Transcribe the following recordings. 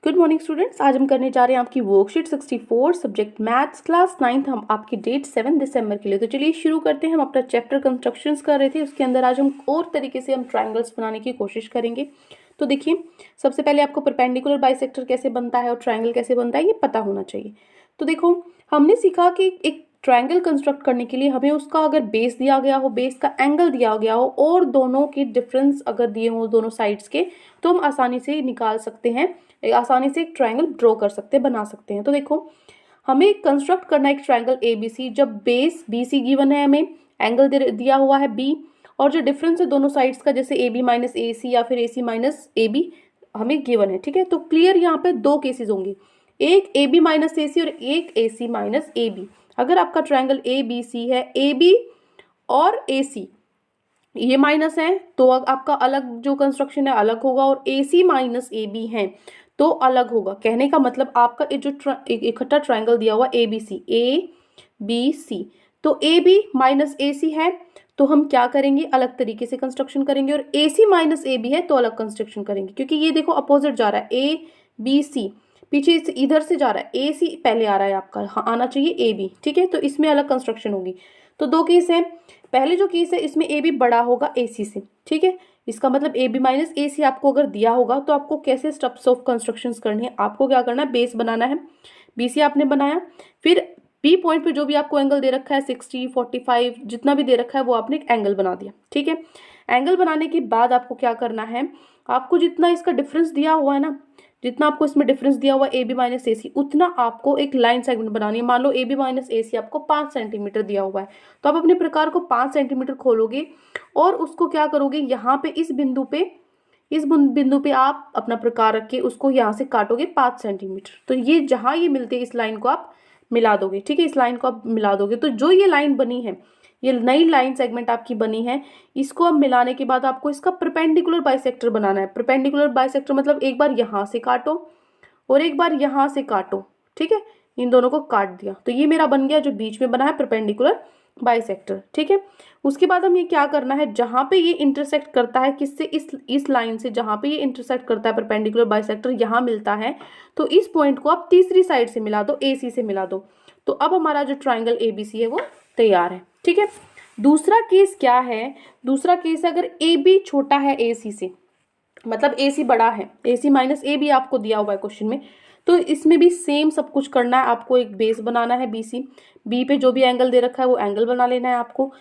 Good morning students. आज हम करने जा रहे हैं आपकी worksheet 64 subject maths class 9th। हम आपकी डेट 7 दिसंबर के लिए। तो चलिए शुरू करते हैं। हम अपना चैप्टर कंस्ट्रक्शंस कर रहे थे, उसके अंदर आज हम और तरीके से हम ट्रायंगल्स बनाने की कोशिश करेंगे। तो देखिए, सबसे पहले आपको परपेंडिकुलर बाइसेक्टर कैसे बनता है और ट्रायंगल कैसे बनता है ये पता होना चाहिए। तो देखो, हमने सीखा कि एक ट्रायंगल कंस्ट्रक्ट करने के लिए हमें उसका अगर बेस दिया गया हो, बेस का एंगल दिया गया हो और दोनों के डिफरेंस अगर दिए हो दोनों साइड्स के, तो हम आसानी से निकाल सकते हैं, आसानी से एक ट्रायंगल ड्रॉ कर सकते हैं, बना सकते हैं। तो देखो, हमें कंस्ट्रक्ट करना है एक ट्रायंगल एबीसी। जब बेस बीसी गिवन है, हमें एंगल दिया हुआ है बी, और जो डिफरेंस है दोनों साइड्स का, जैसे ए बी माइनस ए सी या फिर ए सी माइनस ए बी हमें गिवन है। ठीक है, तो क्लियर यहाँ पे दो केसेस होंगे, एक ए बी माइनस ए सी और एक ए सी माइनस ए बी। अगर आपका ट्रायंगल ए बी सी है, ए बी और ए सी ये माइनस है तो आपका अलग जो कंस्ट्रक्शन है अलग होगा, और ए सी माइनस ए बी है तो अलग होगा। कहने का मतलब आपका जो इकट्ठा ट्रायंगल दिया हुआ ए बी सी, तो ए बी माइनस ए सी है तो हम क्या करेंगे, अलग तरीके से कंस्ट्रक्शन करेंगे, और ए सी माइनस ए बी है तो अलग कंस्ट्रक्शन करेंगे। क्योंकि ये देखो अपोजिट जा रहा है, ए बी सी पीछे इधर से जा रहा है, ए सी पहले आ रहा है आपका, हाँ आना चाहिए ए बी। ठीक है, तो इसमें अलग कंस्ट्रक्शन होगी। तो दो केस है, पहले जो केस है इसमें ए बी बड़ा होगा ए सी से। ठीक है, इसका मतलब ए बी माइनस ए सी आपको अगर दिया होगा तो आपको कैसे स्टेप्स ऑफ कंस्ट्रक्शन करनी है, आपको क्या करना है, बेस बनाना है, बी सी आपने बनाया, फिर बी पॉइंट पे जो भी आपको एंगल दे रखा है 60 45 जितना भी दे रखा है वो आपने एक एंगल बना दिया। ठीक है, एंगल बनाने के बाद आपको क्या करना है, आपको जितना इसका डिफरेंस दिया हुआ है ना, जितना आपको इसमें डिफरेंस दिया हुआ है ए बी माइनस ए सी, उतना आपको एक लाइन सेगमेंट बनानी है। मान लो ए बी माइनस ए सी आपको 5 सेंटीमीटर दिया हुआ है, तो आप अपने प्रकार को 5 सेंटीमीटर खोलोगे और उसको क्या करोगे, यहाँ पे इस बिंदु पे आप अपना प्रकार रख के उसको यहाँ से काटोगे 5 सेंटीमीटर। तो ये जहाँ ये मिलते हैं इस लाइन को आप मिला दोगे। ठीक है, इस लाइन को आप मिला दोगे तो जो ये लाइन बनी है, ये नई लाइन सेगमेंट आपकी बनी है, इसको अब मिलाने के बाद आपको इसका परपेंडिकुलर बाइसेक्टर बनाना है। परपेंडिकुलर बाइसेक्टर मतलब एक बार यहाँ से काटो और एक बार यहाँ से काटो। ठीक है, इन दोनों को काट दिया तो ये मेरा बन गया जो बीच में बना है परपेंडिकुलर बाइसेक्टर। ठीक है, उसके बाद हम ये क्या करना है, जहां पे ये इंटरसेक्ट करता है किससे, इस लाइन से, जहां पे ये इंटरसेक्ट करता है परपेंडिकुलर बाइसेक्टर यहाँ मिलता है, तो इस पॉइंट को आप तीसरी साइड से मिला दो, ए सी से मिला दो। तो अब हमारा जो ट्राइंगल ए बी सी है वो तैयार है। ठीक है, दूसरा केस क्या है, दूसरा केस अगर ए बी छोटा है ए सी से, मतलब ए सी बड़ा है, ए सी माइनस ए बी आपको दिया हुआ है क्वेश्चन में, तो इसमें भी सेम सब कुछ करना है। आपको एक बेस बनाना है बी सी, बी पे जो भी एंगल दे रखा है वो एंगल बना लेना है आपको।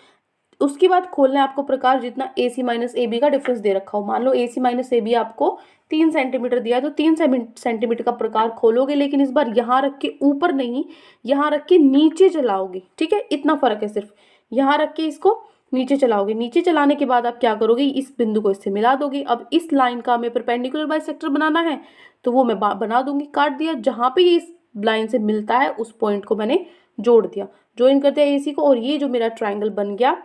उसके बाद खोलना है आपको प्रकार, जितना ए सी माइनस ए बी का डिफरेंस दे रखा हो। मान लो ए सी माइनस ए बी आपको 3 सेंटीमीटर दिया है तो 3 सेंटीमीटर का प्रकार खोलोगे, लेकिन इस बार यहाँ रख के ऊपर नहीं, यहाँ रख के नीचे चलाओगे। ठीक है, इतना फर्क है सिर्फ, यहाँ रख के इसको नीचे चलाओगे। नीचे चलाने के बाद आप क्या करोगे, इस बिंदु को इससे मिला दोगे। अब इस लाइन का हमें परपेंडिकुलर बाइसेक्टर बनाना है तो वो मैं बना दूंगी, काट दिया, जहां पे ये इस लाइन से मिलता है उस पॉइंट को मैंने जोड़ दिया, ज्वाइन कर दिया एसी को, और ये जो मेरा ट्राइंगल बन गया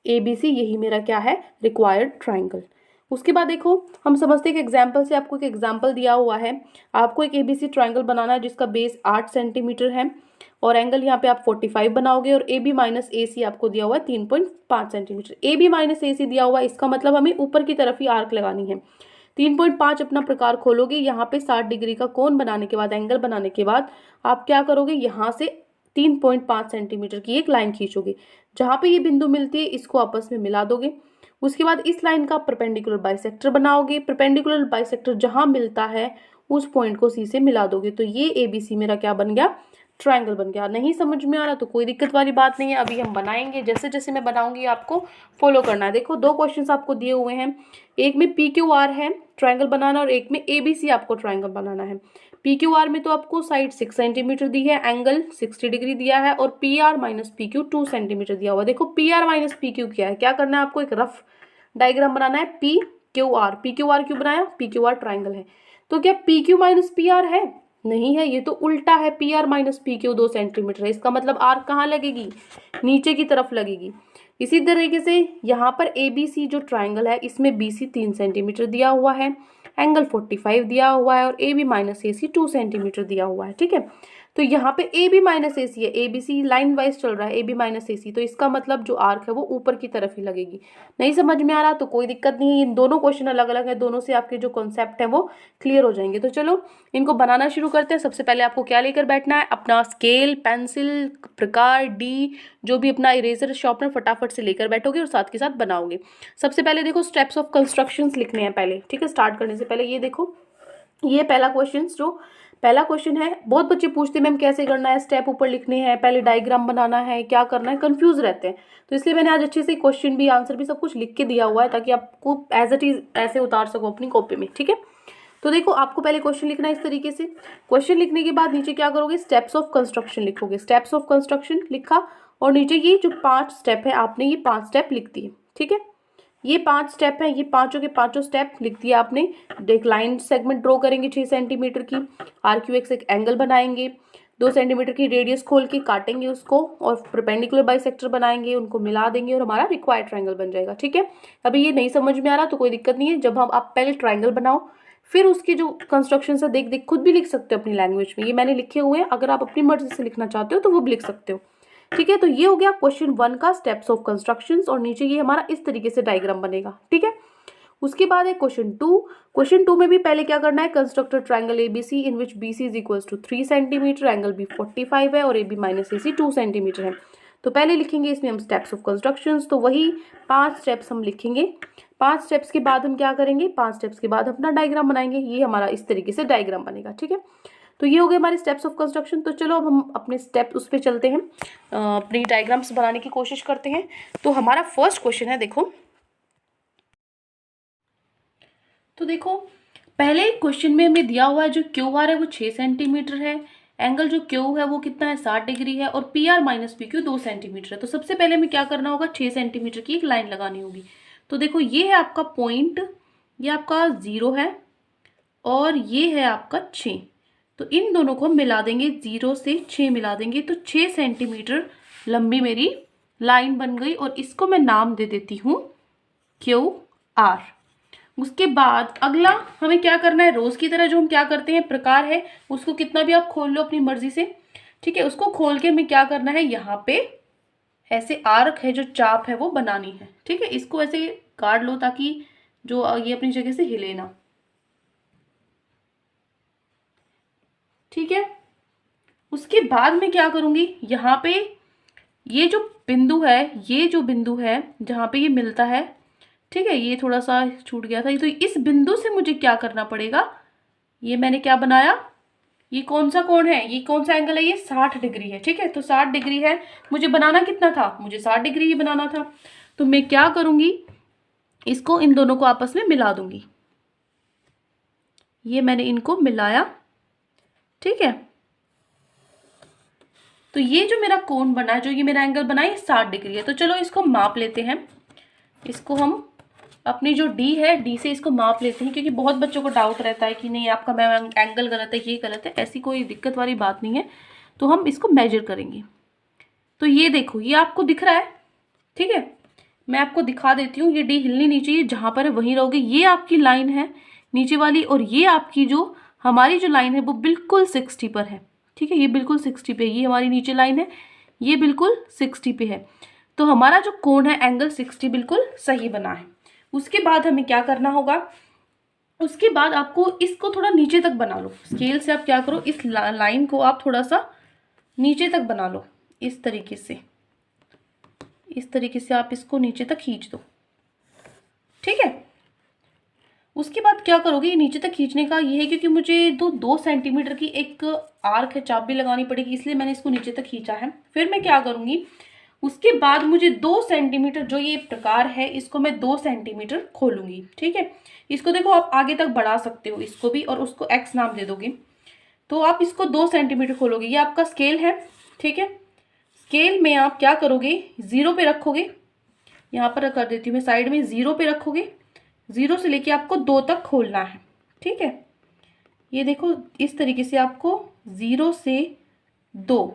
एबीसी, यही मेरा क्या है, रिक्वायर्ड ट्राइंगल। उसके बाद देखो, हम समझते हैं कि एग्जाम्पल से, आपको एक एग्जाम्पल दिया हुआ है, आपको एक एबीसी ट्राइंगल बनाना है जिसका बेस 8 सेंटीमीटर है और एंगल यहाँ पे आप 45 बनाओगे, और ए बी माइनस ए सी आपको दिया हुआ है 3.5 centimetre. A B minus A सी दिया हुआ है, इसका मतलब हमें ऊपर की तरफ ही आर्क लगानी है। 3.5 अपना प्रकार खोलोगे, यहाँ पे 60 डिग्री का कोण बनाने के बाद, एंगल बनाने के बाद आप क्या करोगे, यहाँ से 3.5 सेंटीमीटर की एक लाइन खींचोगे, जहाँ पे ये बिंदु मिलती है इसको आपस में मिला दोगे। उसके बाद इस लाइन का परपेंडिकुलर बाइसेक्टर बनाओगे, परपेंडिकुलर बाइसेक्टर जहाँ मिलता है उस पॉइंट को सी से मिला दोगे। तो ये एबीसी मेरा क्या बन गया, ट्रायंगल बन गया। नहीं समझ में आ रहा तो कोई दिक्कत वाली बात नहीं है, अभी हम बनाएंगे, जैसे जैसे मैं बनाऊंगी आपको फॉलो करना है। देखो, दो क्वेश्चंस आपको दिए हुए हैं, एक में पी क्यू आर है ट्रायंगल बनाना और एक में एबीसी आपको ट्रायंगल बनाना है। पी क्यू आर में तो आपको साइड 6 सेंटीमीटर दी है, एंगल 60 डिग्री दिया है, और P R minus P Q 2 centimetre दिया हुआ है। देखो, P R minus P Q क्या है, क्या करना है आपको, एक रफ डायग्राम बनाना है। पी क्यू आर क्यों बनाया, पी क्यू आर ट्राइंगल है, तो क्या P Q minus P R है, नहीं है, ये तो उल्टा है, P R minus P Q 2 centimetre है, इसका मतलब आर कहाँ लगेगी, नीचे की तरफ लगेगी। इसी तरीके से यहाँ पर ए बी सी जो ट्राइंगल है, इसमें बी सी 3 सेंटीमीटर दिया हुआ है, एंगल 45 दिया हुआ है, और A B minus A C 2 centimetre दिया हुआ है। ठीक है, तो यहाँ पे ए बी माइनस ए सी है, A B C line wise चल रहा है, ए बी माइनस ए सी, तो इसका मतलब जो आर्क है वो ऊपर की तरफ ही लगेगी। नहीं समझ में आ रहा तो कोई दिक्कत नहीं है, इन दोनों क्वेश्चन अलग अलग है, दोनों से आपके जो कॉन्सेप्ट है वो क्लियर हो जाएंगे। तो चलो इनको बनाना शुरू करते हैं। सबसे पहले आपको क्या लेकर बैठना है, अपना स्केल, पेंसिल, प्रकार, डी, जो भी अपना इरेजर शार्पनर फटाफट से लेकर बैठोगे और साथ के साथ बनाओगे। सबसे पहले देखो स्टेप्स ऑफ कंस्ट्रक्शंस लिखने हैं पहले, ठीक है। स्टार्ट करने से पहले ये देखो, ये पहला क्वेश्चन है। बहुत बच्चे पूछते हैं मैम कैसे करना है, स्टेप ऊपर लिखने हैं, पहले डायग्राम बनाना है, क्या करना है, कंफ्यूज रहते हैं। तो इसलिए मैंने आज अच्छे से क्वेश्चन भी, आंसर भी सब कुछ लिख के दिया हुआ है, ताकि आपको एज इट इज ऐसे उतार सको अपनी कॉपी में, ठीक है। तो देखो आपको पहले क्वेश्चन लिखना है इस तरीके से। क्वेश्चन लिखने के बाद नीचे क्या करोगे, स्टेप्स ऑफ कंस्ट्रक्शन लिखोगे। स्टेप्स ऑफ कंस्ट्रक्शन लिखा और नीचे ये जो 5 स्टेप है आपने ये 5 स्टेप लिख दिए, ठीक है। ये 5 स्टेप है, ये पांचों के पांचों स्टेप लिख दिया आपने। एक लाइन सेगमेंट ड्रॉ करेंगे 6 सेंटीमीटर की, आर क्यू एक्स एक एंगल बनाएंगे, 2 सेंटीमीटर की रेडियस खोल के काटेंगे उसको और परपेंडिकुलर बाइसेक्टर बनाएंगे, उनको मिला देंगे और हमारा रिक्वायर्ड ट्रायंगल बन जाएगा, ठीक है। अभी ये नहीं समझ में आ रहा तो कोई दिक्कत नहीं है, जब हम आप पहले ट्रायंगल बनाओ फिर उसकी जो कंस्ट्रक्शन है देख देख खुद भी लिख सकते हो अपनी लैंग्वेज में, ये मैंने लिखे हुए हैं, अगर आप अपनी मर्जी से लिखना चाहते हो तो वो भी लिख सकते हो, ठीक है। तो ये हो गया क्वेश्चन 1 का स्टेप्स ऑफ कंस्ट्रक्शंस, और नीचे ये हमारा इस तरीके से डायग्राम बनेगा, ठीक है। उसके बाद है क्वेश्चन 2। क्वेश्चन 2 में भी पहले क्या करना है, construct triangle ABC in which BC is equals to 3 centimetre, angle B 45 है और A B minus A C 2 centimetre है। तो पहले लिखेंगे इसमें हम स्टेप्स ऑफ कंस्ट्रक्शंस, तो वही 5 स्टेप्स हम लिखेंगे। 5 स्टेप्स के बाद हम क्या करेंगे, 5 स्टेप्स के बाद अपना डायग्राम बनाएंगे, ये हमारा इस तरीके से डायग्राम बनेगा, ठीक है। तो ये हो गए हमारे स्टेप्स ऑफ कंस्ट्रक्शन। तो चलो अब हम अपने स्टेप उस पर चलते हैं, अपनी डायग्राम्स बनाने की कोशिश करते हैं। तो हमारा फर्स्ट क्वेश्चन है, देखो तो देखो पहले क्वेश्चन में हमें दिया हुआ है जो क्यू आर है वो 6 सेंटीमीटर है, एंगल जो क्यू है वो कितना है 60 डिग्री है, और P R minus P Q 2 centimetre है। तो सबसे पहले हमें क्या करना होगा, 6 सेंटीमीटर की एक लाइन लगानी होगी। तो देखो ये है आपका पॉइंट, ये आपका 0 है और ये है आपका 6, तो इन दोनों को हम मिला देंगे, 0 से 6 मिला देंगे, तो 6 सेंटीमीटर लंबी मेरी लाइन बन गई, और इसको मैं नाम दे देती हूँ क्यू आर। उसके बाद अगला हमें क्या करना है, रोज की तरह जो हम क्या करते हैं, प्रकार है उसको कितना भी आप खोल लो अपनी मर्जी से, ठीक है। उसको खोल के हमें क्या करना है, यहाँ पे ऐसे आर्क है जो चाप है वो बनानी है, ठीक है। इसको ऐसे काट लो ताकि जो ये अपनी जगह से हिले ना, ठीक है। उसके बाद मैं क्या करूंगी, यहाँ पे ये जो बिंदु है, ये जो बिंदु है जहाँ पे ये मिलता है, ठीक है, ये थोड़ा सा छूट गया था, तो इस बिंदु से मुझे क्या करना पड़ेगा, ये मैंने क्या बनाया, ये कौन सा कोण है, ये कौन सा एंगल है, ये 60 डिग्री है, ठीक है। तो 60 डिग्री है, मुझे बनाना कितना था, मुझे 60 डिग्री ही बनाना था। तो मैं क्या करूंगी, इसको इन दोनों को आपस में मिला दूंगी, ये मैंने इनको मिलाया, ठीक है। तो ये जो मेरा कोण बना है, जो ये मेरा एंगल बना है, 60 डिग्री है। तो चलो इसको माप लेते हैं, इसको हम अपनी जो डी है, डी से इसको माप लेते हैं, क्योंकि बहुत बच्चों को डाउट रहता है कि नहीं आपका मैम एंगल गलत है, ये गलत है, ऐसी कोई दिक्कत वाली बात नहीं है। तो हम इसको मेजर करेंगे। तो ये देखो, ये आपको दिख रहा है, ठीक है, मैं आपको दिखा देती हूँ, ये डी हिलनी नहीं चाहिए, जहां पर है वहीं रहोगे। ये आपकी लाइन है नीचे वाली, और ये आपकी जो हमारी जो लाइन है वो बिल्कुल 60 पर है, ठीक है, ये बिल्कुल 60 पे, ये हमारी नीचे लाइन है, ये बिल्कुल 60 पे है। तो हमारा जो कोण है एंगल 60 बिल्कुल सही बना है। उसके बाद हमें क्या करना होगा, उसके बाद आपको इसको थोड़ा नीचे तक बना लो, स्केल से आप क्या करो, इस लाइन को आप थोड़ा सा नीचे तक बना लो, इस तरीके से, इस तरीके से आप इसको नीचे तक खींच दो, ठीक है। उसके बाद क्या करोगे, ये नीचे तक खींचने का ये है क्योंकि मुझे 2 सेंटीमीटर की एक आर्क है, चाप भी लगानी पड़ेगी, इसलिए मैंने इसको नीचे तक खींचा है। फिर मैं क्या करूंगी, उसके बाद मुझे 2 सेंटीमीटर जो ये प्रकार है, इसको मैं 2 सेंटीमीटर खोलूंगी, ठीक है। इसको देखो आप आगे तक बढ़ा सकते हो, इसको भी, और उसको एक्स नाम दे दोगे। तो आप इसको 2 सेंटीमीटर खोलोगे, ये आपका स्केल है, ठीक है। स्केल में आप क्या करोगे, 0 पे रखोगे, यहाँ पर कर देती हूँ मैं साइड में, 0 पे रखोगे, 0 से लेके आपको 2 तक खोलना है, ठीक है। ये देखो इस तरीके से आपको 0 से 2,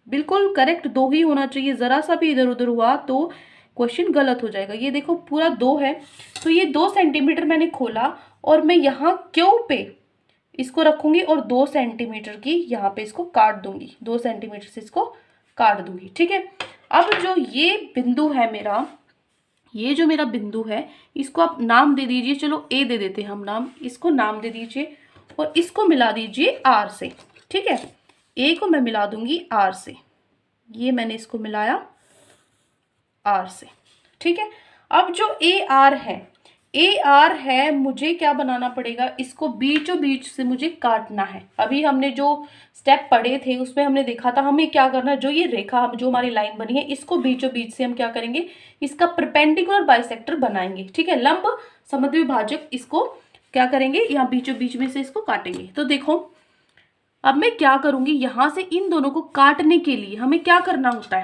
बिल्कुल करेक्ट 2 ही होना चाहिए, जरा सा भी इधर उधर हुआ तो क्वेश्चन गलत हो जाएगा। ये देखो पूरा 2 है, तो ये 2 सेंटीमीटर मैंने खोला, और मैं यहाँ क्यू पे इसको रखूंगी और 2 सेंटीमीटर की यहाँ पे इसको काट दूंगी, 2 सेंटीमीटर से इसको काट दूंगी। ठीक है, अब जो ये बिंदु है मेरा, ये जो मेरा बिंदु है, इसको आप नाम दे दीजिए, चलो ए दे देते हैं हम नाम, इसको नाम दे दीजिए और इसको मिला दीजिए आर से। ठीक है, ए को मैं मिला दूंगी आर से, ये मैंने इसको मिलाया आर से। ठीक है, अब जो ए आर है, मुझे क्या बनाना पड़ेगा, इसको बीचों बीच से मुझे काटना है। अभी हमने जो स्टेप पढ़े थे उसमें हमने देखा था हमें क्या करना है, जो ये रेखा जो हमारी लाइन बनी है, इसको बीचों बीच से हम क्या करेंगे, इसका परपेंडिकुलर बाइसेक्टर बनाएंगे। ठीक है, लंब समद्विभाजक इसको क्या करेंगे, यहाँ बीचों बीच में से इसको काटेंगे। तो देखो अब मैं क्या करूंगी, यहां से इन दोनों को काटने के लिए हमें क्या करना होता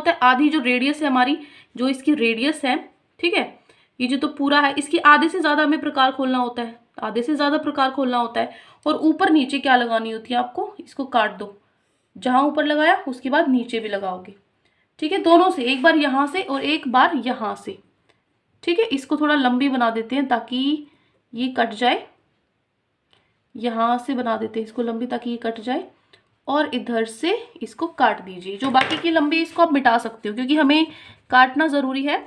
है, आधी जो रेडियस है हमारी, जो इसकी रेडियस है, ठीक है, ये जो तो पूरा है, इसकी आधे से ज्यादा हमें प्रकार खोलना होता है, आधे से ज्यादा प्रकार खोलना होता है। और ऊपर नीचे क्या लगानी होती है आपको, इसको काट दो, जहां ऊपर लगाया उसके बाद नीचे भी लगाओगे। ठीक है, दोनों से, एक बार यहां से और एक बार यहां से। ठीक है, इसको थोड़ा लंबी बना देते हैं ताकि ये कट जाए, यहां से बना देते हैं इसको लंबी ताकि ये कट जाए, और इधर से इसको काट दीजिए। जो बाकी की लंबी इसको आप मिटा सकते हो, क्योंकि हमें काटना जरूरी है,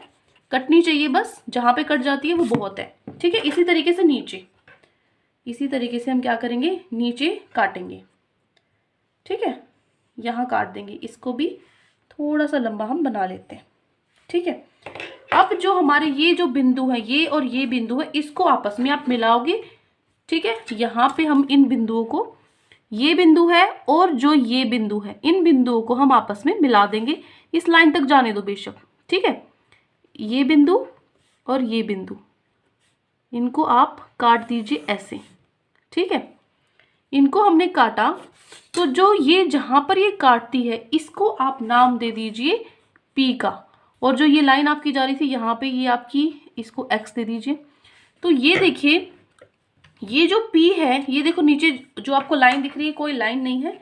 कटनी चाहिए बस, जहां पे कट जाती है वो बहुत है। ठीक है, इसी तरीके से नीचे, इसी तरीके से हम क्या करेंगे, नीचे काटेंगे। ठीक है, यहाँ काट देंगे, इसको भी थोड़ा सा लंबा हम बना लेते हैं। ठीक है, अब जो हमारे ये जो बिंदु है, ये और ये बिंदु है, इसको आपस में आप मिलाओगे। ठीक है, यहाँ पे हम इन बिंदुओं को, ये बिंदु है और जो ये बिंदु है, इन बिंदुओं को हम आपस में मिला देंगे। इस लाइन तक जाने दो बेशक। ठीक है, ये बिंदु और ये बिंदु, इनको आप काट दीजिए ऐसे। ठीक है, इनको हमने काटा, तो जो ये जहां पर ये काटती है, इसको आप नाम दे दीजिए P का, और जो ये लाइन आपकी जा रही थी यहाँ पे, ये आपकी, इसको X दे दीजिए। तो ये देखिए, ये जो P है, ये देखो नीचे जो आपको लाइन दिख रही है, कोई लाइन नहीं है,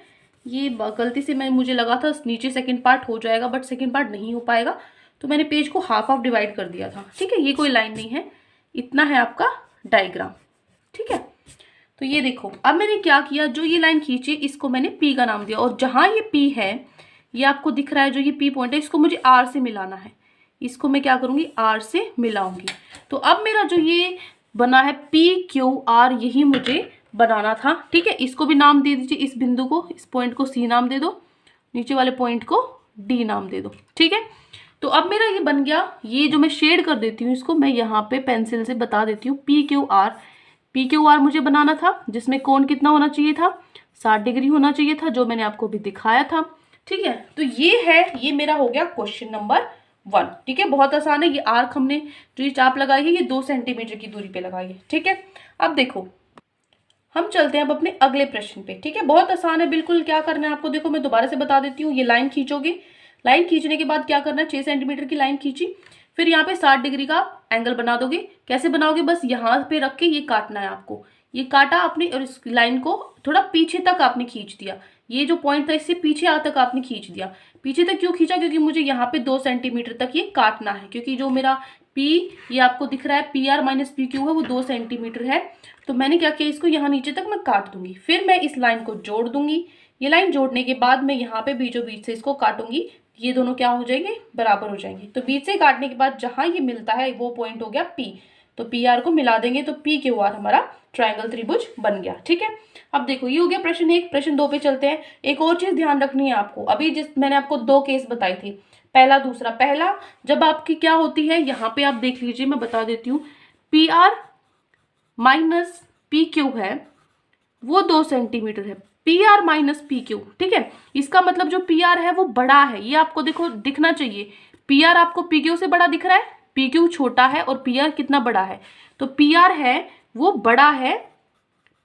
ये गलती से मुझे लगा था नीचे सेकंड पार्ट हो जाएगा, बट सेकंड पार्ट नहीं हो पाएगा, तो मैंने पेज को हाफ हाफ डिवाइड कर दिया था। ठीक है, ये कोई लाइन नहीं है, इतना है आपका डायग्राम। ठीक है, तो ये देखो अब मैंने क्या किया, जो ये लाइन खींची इसको मैंने P का नाम दिया, और जहां ये P है, ये आपको दिख रहा है जो ये P पॉइंट है, इसको मुझे R से मिलाना है, इसको मैं क्या करूंगी, R से मिलाऊंगी। तो अब मेरा जो ये बना है PQR, यही मुझे बनाना था। ठीक है, इसको भी नाम दे दीजिए, इस बिंदु को, इस पॉइंट को C नाम दे दो, नीचे वाले पॉइंट को D नाम दे दो। ठीक है, तो अब मेरा ये बन गया, ये जो मैं शेड कर देती हूँ इसको, मैं यहाँ पे पेंसिल से बता देती हूँ PQR मुझे बनाना था, जिसमें कोण कितना होना चाहिए था, 60 डिग्री होना चाहिए था, जो मैंने आपको भी दिखाया था। ठीक है, तो ये है, ये मेरा हो गया क्वेश्चन नंबर 1। ठीक है, बहुत आसान है। ये आर्क हमने जो ये चाप लगाई है, ये 2 सेंटीमीटर की दूरी पे लगाई है। ठीक है, अब देखो हम चलते हैं अब अपने अगले प्रश्न पे। ठीक है, बहुत आसान है बिल्कुल। क्या करना है आपको, देखो मैं दोबारा से बता देती हूँ। ये लाइन खींचोगे, लाइन खींचने के बाद क्या करना है, 6 सेंटीमीटर की लाइन खींची, फिर यहाँ पे 60 डिग्री का एंगल बना दोगे। कैसे बनाओगे, बस यहाँ पे रख के ये काटना है आपको, ये काटा आपने, और इस लाइन को थोड़ा पीछे तक आपने खींच दिया, ये जो पॉइंट था इससे पीछे आ तक आपने खींच दिया। पीछे तक क्यों खींचा, क्योंकि मुझे यहाँ पे 2 सेंटीमीटर तक ये काटना है, क्योंकि जो मेरा P, ये आपको दिख रहा है PR माइनस PQ है, वो 2 सेंटीमीटर है। तो मैंने क्या किया, इसको यहाँ नीचे तक मैं काट दूंगी, फिर मैं इस लाइन को जोड़ दूंगी। ये लाइन जोड़ने के बाद मैं यहाँ पे बीचों बीच से इसको काटूंगी, ये दोनों क्या हो जाएंगे, बराबर हो जाएंगे। तो बीच से काटने के बाद जहां ये मिलता है वो पॉइंट हो गया P, तो PR को मिला देंगे, तो PQR हमारा ट्रायंगल त्रिभुज बन गया। ठीक है, अब देखो ये हो गया प्रश्न 1। प्रश्न 2 पे चलते हैं। एक और चीज ध्यान रखनी है आपको, अभी जिस मैंने आपको 2 केस बताई थी, पहला दूसरा। पहला जब आपकी क्या होती है, यहाँ पे आप देख लीजिए, मैं बता देती हूँ, PR माइनस PQ है, वो 2 सेंटीमीटर है, PR माइनस PQ। ठीक है, इसका मतलब जो PR है वो बड़ा है, ये आपको देखो दिखना चाहिए। PR आपको PQ से बड़ा दिख रहा है, PQ छोटा है, और PR कितना बड़ा है, तो PR है वो बड़ा है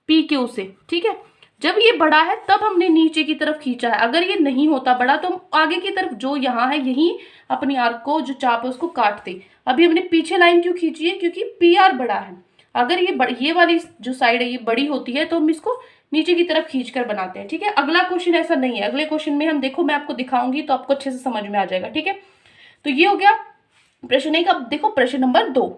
PQ से। ठीक है, जब ये बड़ा है तब हमने नीचे की तरफ खींचा है, अगर ये नहीं होता बड़ा तो हम आगे की तरफ जो यहाँ है यही अपनी आर्क को, जो चाप है उसको काटते। अभी हमने पीछे लाइन क्यों खींची है, क्योंकि PR बड़ा है। अगर ये वाली जो साइड है ये बड़ी होती है तो हम इसको नीचे की तरफ खींचकर बनाते हैं। ठीक है, अगला क्वेश्चन ऐसा नहीं है, अगले क्वेश्चन में हम देखो, मैं आपको दिखाऊंगी तो आपको अच्छे से समझ में आ जाएगा। ठीक है, तो ये हो गया प्रश्न 1। अब देखो प्रश्न नंबर 2।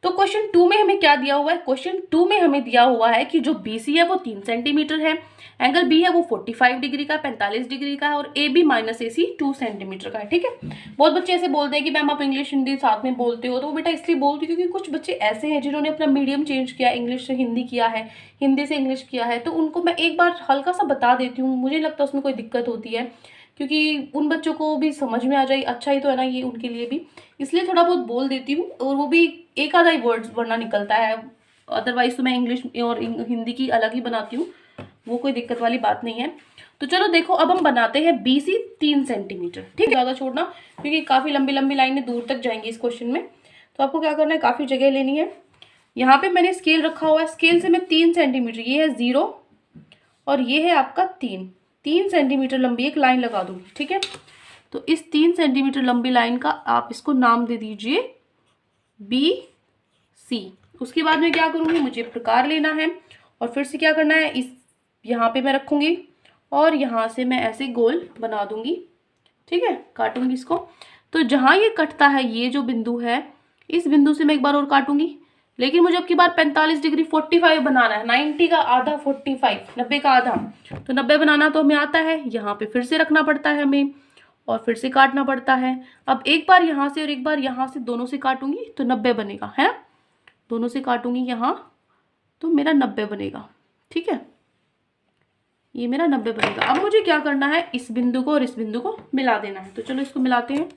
तो क्वेश्चन 2 में हमें क्या दिया हुआ है, क्वेश्चन 2 में हमें दिया हुआ है कि जो BC है वो 3 सेंटीमीटर है, एंगल B है वो 45 डिग्री का, 45 डिग्री का है, और AB माइनस AC 2 सेंटीमीटर का है। ठीक है, बहुत बच्चे ऐसे बोलते हैं कि मैम आप इंग्लिश हिंदी साथ में बोलते हो, तो बेटा इसलिए बोलती हूँ क्योंकि कुछ बच्चे ऐसे हैं जिन्होंने अपना मीडियम चेंज किया, इंग्लिश से हिंदी किया है, हिंदी से इंग्लिश किया है, तो उनको मैं एक बार हल्का सा बता देती हूँ, मुझे लगता है उसमें कोई दिक्कत होती है, क्योंकि उन बच्चों को भी समझ में आ जाए, अच्छा ही तो है ना ये उनके लिए भी, इसलिए थोड़ा बहुत बोल देती हूँ, और वो भी एक आधा ही वर्ड्स वरना निकलता है, अदरवाइज तो मैं इंग्लिश और हिंदी की अलग ही बनाती हूँ, वो कोई दिक्कत वाली बात नहीं है। तो चलो देखो, अब हम बनाते हैं BC 3 सेंटीमीटर। ठीक है, ज़्यादा छोड़ना क्योंकि काफ़ी लंबी लंबी लाइनें दूर तक जाएंगी इस क्वेश्चन में, तो आपको क्या करना है, काफ़ी जगह लेनी है। यहाँ पे मैंने स्केल रखा हुआ है, स्केल से मैं 3 सेंटीमीटर, ये है 0 और ये है आपका 3 सेंटीमीटर लंबी एक लाइन लगा दूंगी। ठीक है, तो इस 3 सेंटीमीटर लंबी लाइन का आप इसको नाम दे दीजिए BC। उसके बाद में क्या करूंगी, मुझे प्रकार लेना है और फिर से क्या करना है, इस यहाँ पे मैं रखूंगी और यहाँ से मैं ऐसे गोल बना दूंगी। ठीक है, काटूंगी इसको, तो जहाँ ये कटता है ये जो बिंदु है, इस बिंदु से मैं एक बार और काटूंगी, लेकिन मुझे अब की बार 45 डिग्री 45 बनाना है, 90 का आधा 45, 90 का आधा, तो 90 बनाना तो हमें आता है, यहाँ पे फिर से रखना पड़ता है हमें और फिर से काटना पड़ता है। अब एक बार यहाँ से और एक बार यहाँ से दोनों से काटूंगी तो 90 बनेगा, है ना, दोनों से काटूंगी यहाँ तो मेरा 90 बनेगा। ठीक है, ये मेरा 90 बनेगा। अब मुझे क्या करना है, इस बिंदु को और इस बिंदु को मिला देना है, तो चलो इसको मिलाते हैं।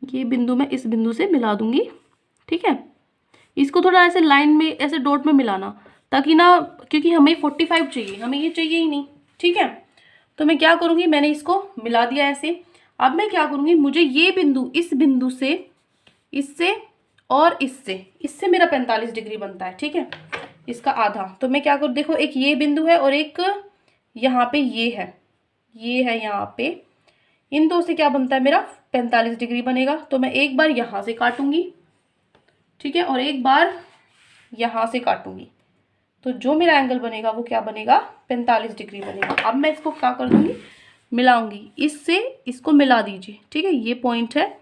ये बिंदु मैं इस बिंदु से मिला दूंगी। ठीक है, इसको थोड़ा ऐसे लाइन में ऐसे डॉट में मिलाना, ताकि ना, क्योंकि हमें 45 चाहिए, हमें ये चाहिए ही नहीं। ठीक है, तो मैं क्या करूंगी, मैंने इसको मिला दिया ऐसे। अब मैं क्या करूंगी, मुझे ये बिंदु, इस बिंदु से, इससे और इससे मेरा 45 डिग्री बनता है। ठीक है, इसका आधा, तो मैं क्या करूँ, देखो एक ये बिंदु है और एक यहाँ पे ये है यहाँ पे, इन दो से क्या बनता है मेरा 45 डिग्री बनेगा। तो मैं एक बार यहाँ से काटूंगी, ठीक है, और एक बार यहाँ से काटूंगी, तो जो मेरा एंगल बनेगा वो क्या बनेगा, 45 डिग्री बनेगा। अब मैं इसको क्या कर दूंगी, मिलाऊंगी, इससे इसको मिला दीजिए। ठीक है, ये पॉइंट है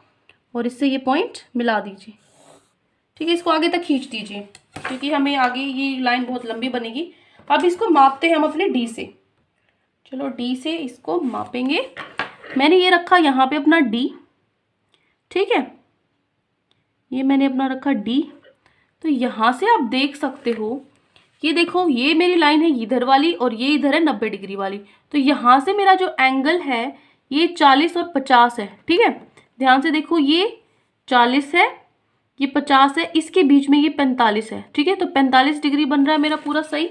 और इससे ये पॉइंट मिला दीजिए। ठीक है, इसको आगे तक खींच दीजिए क्योंकि हमें आगे ये लाइन बहुत लंबी बनेगी। अब इसको मापते हैं हम अपने D से, चलो D से इसको मापेंगे। मैंने ये रखा यहाँ पे अपना D, ठीक है, ये मैंने अपना रखा D। तो यहाँ से आप देख सकते हो, ये देखो ये मेरी लाइन है इधर वाली और ये इधर है 90 डिग्री वाली, तो यहाँ से मेरा जो एंगल है ये 40 और 50 है। ठीक है, ध्यान से देखो, ये 40 है, ये 50 है, इसके बीच में ये 45 है। ठीक है, तो 45 डिग्री बन रहा है मेरा पूरा सही।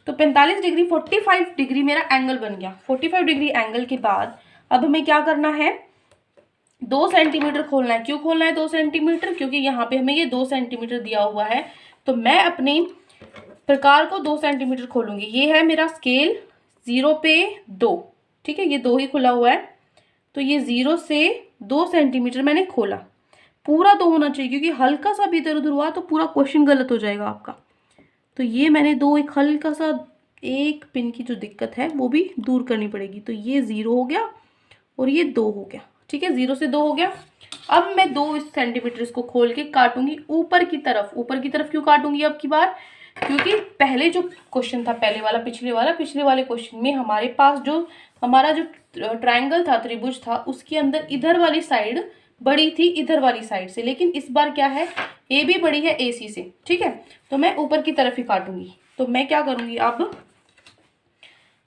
तो 45 डिग्री 45 डिग्री मेरा एंगल बन गया। 45 डिग्री एंगल के बाद अब हमें क्या करना है, 2 सेंटीमीटर खोलना है। क्यों खोलना है 2 सेंटीमीटर, क्योंकि यहाँ पे हमें ये 2 सेंटीमीटर दिया हुआ है। तो मैं अपने प्रकार को 2 सेंटीमीटर खोलूंगी। ये है मेरा स्केल 0 पे 2, ठीक है, ये 2 ही खुला हुआ है, तो ये 0 से 2 सेंटीमीटर मैंने खोला। पूरा 2 होना चाहिए, क्योंकि हल्का सा भी इधर उधर हुआ तो पूरा क्वेश्चन गलत हो जाएगा आपका। तो ये मैंने 2, एक हल्का सा एक पिन की जो दिक्कत है वो भी दूर करनी पड़ेगी। तो ये 0 हो गया और ये 2 हो गया। ठीक है, 0 से 2 हो गया। अब मैं 2 सेंटीमीटर इसको खोल के काटूंगी ऊपर की तरफ। ऊपर की तरफ क्यों काटूंगी अब की बार, क्योंकि पहले जो क्वेश्चन था, पहले वाला, पिछले वाले क्वेश्चन में हमारे पास जो हमारा जो ट्रायंगल था, त्रिभुज था, उसके अंदर इधर वाली साइड बड़ी थी इधर वाली साइड से, लेकिन इस बार क्या है, ए भी बड़ी है AC से। ठीक है, तो मैं ऊपर की तरफ ही काटूंगी। तो मैं क्या करूंगी, अब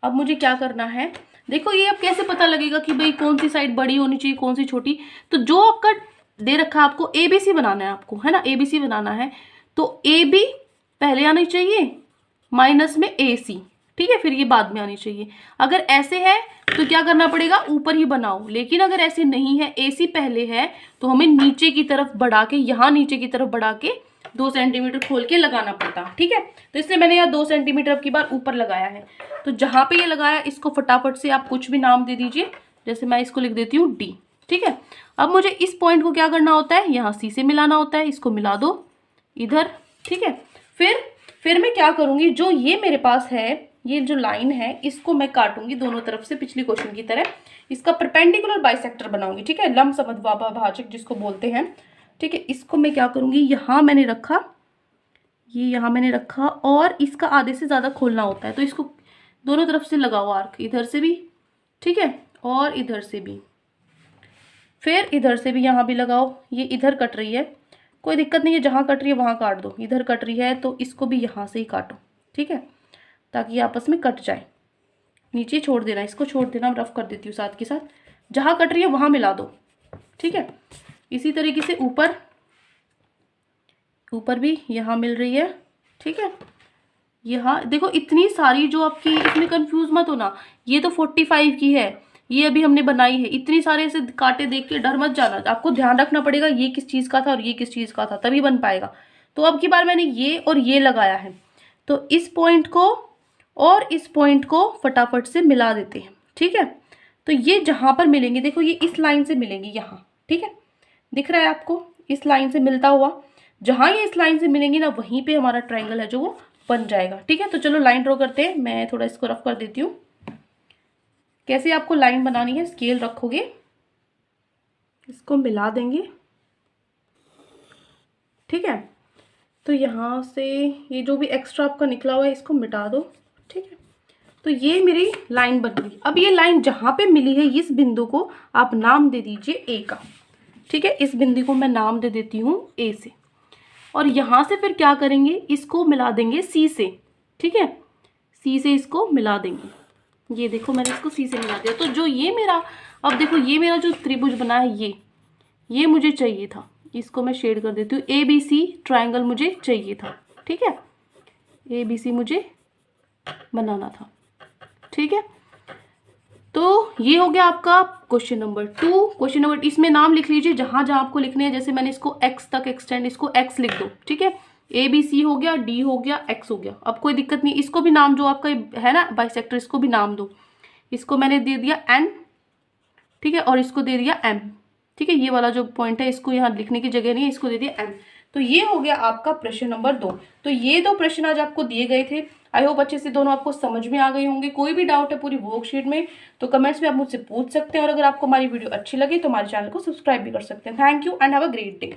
मुझे क्या करना है, देखो ये अब कैसे पता लगेगा कि भाई कौन सी साइड बड़ी होनी चाहिए कौन सी छोटी। तो जो आपका दे रखा है आपको ABC बनाना है, आपको है ना, ABC बनाना है, तो AB पहले आनी चाहिए, माइनस में AC, ठीक है, फिर ये बाद में आनी चाहिए। अगर ऐसे है तो क्या करना पड़ेगा, ऊपर ही बनाओ, लेकिन अगर ऐसे नहीं है, AC पहले है, तो हमें नीचे की तरफ बढ़ा के, यहाँ नीचे की तरफ बढ़ा के 2 सेंटीमीटर खोल के लगाना पड़ता। ठीक है, तो इसलिए मैंने यहाँ 2 सेंटीमीटर अब की बार ऊपर लगाया है। तो जहां पे ये लगाया, इसको फटाफट से आप कुछ भी नाम दे दीजिए, जैसे मैं इसको लिख देती हूँ D। ठीक है, अब मुझे इस पॉइंट को क्या करना होता है, यहाँ C से मिलाना होता है, इसको मिला दो इधर। ठीक है, फिर मैं क्या करूंगी, जो ये मेरे पास है, ये जो लाइन है, इसको मैं काटूंगी दोनों तरफ से, पिछली क्वेश्चन की तरह। इसका परपेंडिकुलर बाइसेक्टर बनाऊंगी। ठीक है, लंब समद्विभाजक जिसको बोलते हैं। ठीक है, इसको मैं क्या करूँगी, यहाँ मैंने रखा, ये यहाँ मैंने रखा, और इसका आधे से ज़्यादा खोलना होता है, तो इसको दोनों तरफ से लगाओ आर्क, इधर से भी, ठीक है, और इधर से भी, फिर इधर से भी यहाँ भी लगाओ। ये इधर कट रही है, कोई दिक्कत नहीं है, जहाँ कट रही है वहाँ काट दो, इधर कट रही है तो इसको भी यहाँ से ही काटो, ठीक है, ताकि ये आपस में कट जाए। नीचे छोड़ देना, इसको छोड़ देना, मैं रफ कर देती हूँ साथ के साथ, जहाँ कट रही है वहाँ मिला दो, ठीक है। इसी तरीके से ऊपर, ऊपर भी यहाँ मिल रही है, ठीक है। यहाँ देखो, इतनी सारी जो आपकी, इसमें कंफ्यूज मत होना, ये तो 45 की है, ये अभी हमने बनाई है। इतनी सारे ऐसे कांटे देख के डर मत जाना, आपको ध्यान रखना पड़ेगा ये किस चीज़ का था और ये किस चीज़ का था, तभी बन पाएगा। तो अब की बार मैंने ये और ये लगाया है, तो इस पॉइंट को और इस पॉइंट को फटाफट से मिला देते हैं, ठीक है। तो ये जहाँ पर मिलेंगे, देखो ये इस लाइन से मिलेंगे यहाँ, ठीक है, दिख रहा है आपको, इस लाइन से मिलता हुआ, जहाँ ये इस लाइन से मिलेंगी ना, वहीं पे हमारा ट्रायंगल है जो वो बन जाएगा, ठीक है। तो चलो लाइन ड्रॉ करते हैं, मैं थोड़ा इसको रफ कर देती हूँ। कैसे आपको लाइन बनानी है, स्केल रखोगे, इसको मिला देंगे, ठीक है। तो यहाँ से ये जो भी एक्स्ट्रा आपका निकला हुआ है इसको मिटा दो, ठीक है। तो ये मेरी लाइन बन गई। अब ये लाइन जहाँ पे मिली है, इस बिंदु को आप नाम दे दीजिए ए का, ठीक है। इस बिंदु को मैं नाम दे देती हूँ ए से, और यहाँ से फिर क्या करेंगे, इसको मिला देंगे सी से, ठीक है, सी से इसको मिला देंगे। ये देखो मैंने इसको सी से मिला दिया। तो जो ये मेरा, अब देखो ये मेरा जो त्रिभुज बना है, ये मुझे चाहिए था, इसको मैं शेड कर देती हूँ, ए बी सी ट्राइंगल मुझे चाहिए था, ठीक है, ए बी सी मुझे बनाना था, ठीक है। तो ये हो गया आपका क्वेश्चन नंबर 2। क्वेश्चन नंबर, इसमें नाम लिख लीजिए जहां जहां आपको लिखने हैं, जैसे मैंने इसको एक्स तक एक्सटेंड, इसको एक्स लिख दो, ठीक है, ए बी सी हो गया, डी हो गया, एक्स हो गया। अब कोई दिक्कत नहीं, इसको भी नाम जो आपका है ना बाइसेक्टर, इसको भी नाम दो। इसको मैंने दे दिया एन, ठीक है, और इसको दे दिया एम, ठीक है। ये वाला जो पॉइंट है इसको यहाँ लिखने की जगह नहीं है, इसको दे दिया एम। तो ये हो गया आपका प्रश्न नंबर 2। तो ये 2 प्रश्न आज आपको दिए गए थे। आई होप अच्छे से दोनों आपको समझ में आ गए होंगे। कोई भी डाउट है पूरी वर्कशीट में तो कमेंट्स में आप मुझसे पूछ सकते हैं, और अगर आपको हमारी वीडियो अच्छी लगे तो हमारे चैनल को सब्सक्राइब भी कर सकते हैं। Thank you and have a great day.